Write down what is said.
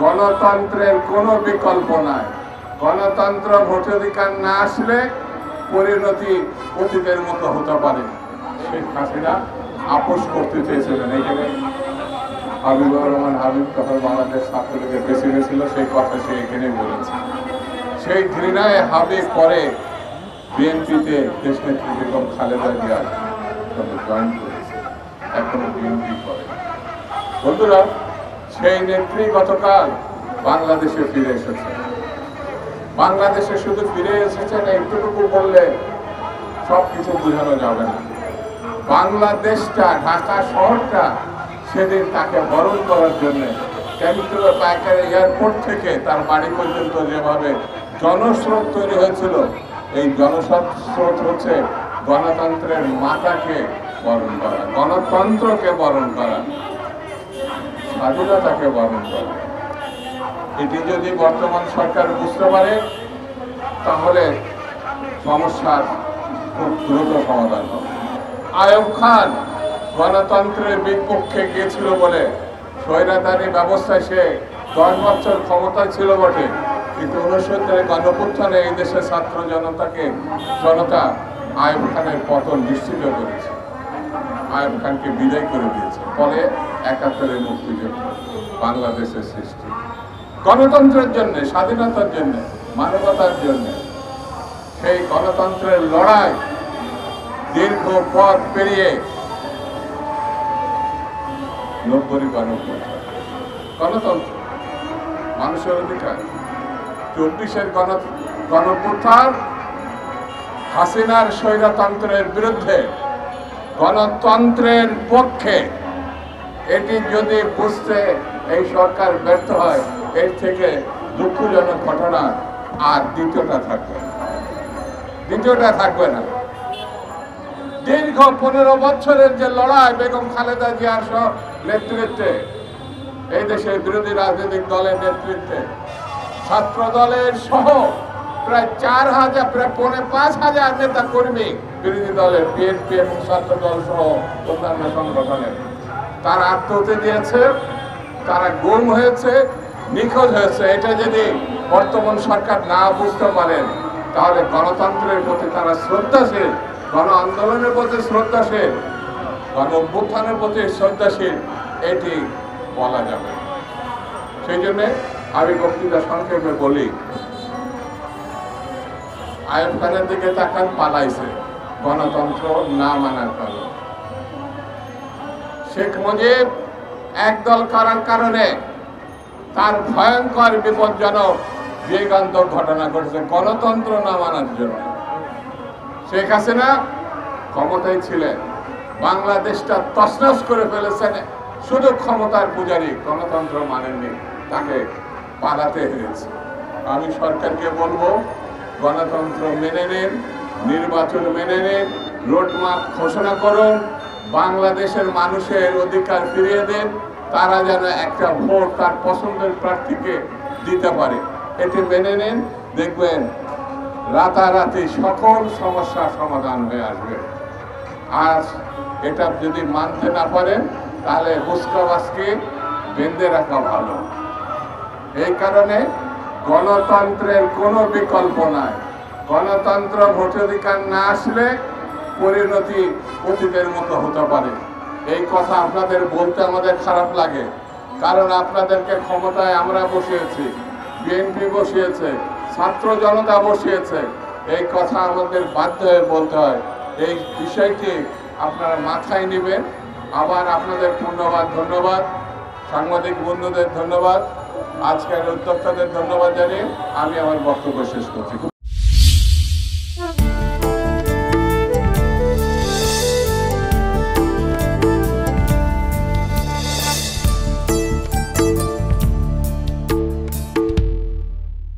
গণতন্ত্রের কোনো বিকল্প নাই। গণতন্ত্র ভোটাধিকার না আসলে পরিণতি অতীতের মতো হতে পারে। শেখ হাসিনা আপোষ করতে চেয়েছিলেন। এই জায়গায় হাবিবুর রহমান হাবিব তখন বাংলাদেশ ছাত্রলীগের প্রেসিডেন্ট ছিল, সেই কথা সে এখানে বলেছে। সেই ঘৃণায় হাবিব পরে বিএনপিতে দেশনেত্রী বেগম খালেদা জিয়া জয়েন করেছে, এখনো বিএনপি করে। বন্ধুরা, সেই নেত্রী গতকাল বাংলাদেশে ফিরে এসেছে। বাংলাদেশে শুধু ফিরে এসেছেন একটুকু বললে সবকিছু বোঝানো যাবে না। বাংলাদেশটা, ঢাকা শহরটা সেদিন তাকে বরণ করার জন্য ক্যাপিটাল পাইকারি এয়ারপোর্ট থেকে তার বাড়ি পর্যন্ত যেভাবে জনস্রোত তৈরি হয়েছিল, এই জনস্রোত হচ্ছে গণতন্ত্রের মাতাকে বরণ করা, গণতন্ত্রকে বরণ করা, স্বাধীনতাকে বরণ করা। এটি যদি বর্তমান সরকার বুঝতে পারে তাহলে সমস্যার খুব দ্রুত সমাধান হবে। আইয়ুব খান গণতন্ত্রের বিপক্ষে গিয়েছিল বলে স্বৈরাচারী ব্যবস্থায় সে 10 বছর ক্ষমতায় ছিল বটে, কিন্তু 69 গণঅভ্যুত্থানে এই দেশের ছাত্র জনতা আইয়ুব খানের পতন নিশ্চিত করেছে, আইয়ুব খানকে বিদায় করে দিয়েছে। ফলে 71 মুক্তিযুদ্ধ, বাংলাদেশের সৃষ্টি, গণতন্ত্রের জন্য, স্বাধীনতার জন্য, মানবতার জন্য। সেই গণতন্ত্রের লড়াই দীর্ঘ পথ পেরিয়ে 90 গণতন্ত্র, মানুষের অধিকার, 24-এর গণঅভ্যুত্থান হাসিনার স্বৈরতন্ত্রের বিরুদ্ধে, গণতন্ত্রের পক্ষে। এটি যদি বুঝতে এই সরকার ব্যর্থ হয়, এর থেকে দুঃখজনক ঘটনা আর দ্বিতীয়টা থাকবে না। দীর্ঘ 15 বছরের যে লড়াই বেগম খালেদা জিয়ার নেতৃত্বে, এই দেশের বিরোধী রাজনৈতিক দলের নেতৃত্বে, ছাত্র দলের সহ প্রায় 4000, প্রায় 5,000 নেতা কর্মী, বিরোধী দলের বিএনপি এবং ছাত্র দল সহ অন্যান্য সংগঠনের, তারা আত্মহত্যা দিয়েছে, তারা গুম হয়েছে, নিখোঁজ হয়েছে। এটা যদি বর্তমান সরকার না বুঝতে পারেন তাহলে গণতন্ত্রের প্রতি তারা শ্রদ্ধাশীল, গণ আন্দোলনের প্রতি শ্রদ্ধাশীল, গণ অভ্যুত্থানের প্রতি শ্রদ্ধাশীল, এটি বলা যাবে। সেই জন্যে আমি বক্তৃতা সংক্ষেপে বলি, আইয়ুব খানের দিকে তাকান, পালাইছে গণতন্ত্র না মানার কারণে। শেখ মুজিব একদল করার কারণে তার ভয়ঙ্কর বিপজ্জনক বিয়োগান্তক ঘটনা ঘটেছে গণতন্ত্র না মানার জন্য। শেখ হাসিনা ক্ষমতায় ছিলেন, বাংলাদেশটা তছনছ করে ফেলেছেন শুধু ক্ষমতার পূজারী, গণতন্ত্র মানেননি, তাকে পালাতে হয়েছে। আমি সরকারকে বলবো, গণতন্ত্র মেনে নিন, নির্বাচন মেনে নিন, রোডম্যাপ ঘোষণা করুন, বাংলাদেশের মানুষের অধিকার ফিরিয়ে দেন, তারা যেন একটা ভোট তার পছন্দের প্রার্থীকে দিতে পারে। এটি মেনে নিন, দেখবেন রাতারাতি সকল সমস্যার সমাধান হয়ে আসবে। আর এটা যদি মানতে না পারেন তাহলে বুসকাবাসকে বেঁধে রাখা ভালো। এই কারণে গণতন্ত্রের কোনো বিকল্প নাই। গণতন্ত্র ভোটাধিকার না আসলে পরিণতি অতীতের মতো হতে পারে। এই কথা আপনাদের বলতে আমাদের খারাপ লাগে, কারণ আপনাদেরকে ক্ষমতায় আমরা বসিয়েছি, বিএনপি বসিয়েছে, ছাত্র জনতা বসিয়েছে। এই কথা আমাদের বাধ্য হয়ে বলতে হয়। এই বিষয়টি আপনারা মাথায় নেবেন। আবার আপনাদের ধন্যবাদ, সাংবাদিক বন্ধুদের ধন্যবাদ, আজকের উদ্যোক্তাদের ধন্যবাদ জানিয়ে আমি আমার বক্তব্য শেষ করছি।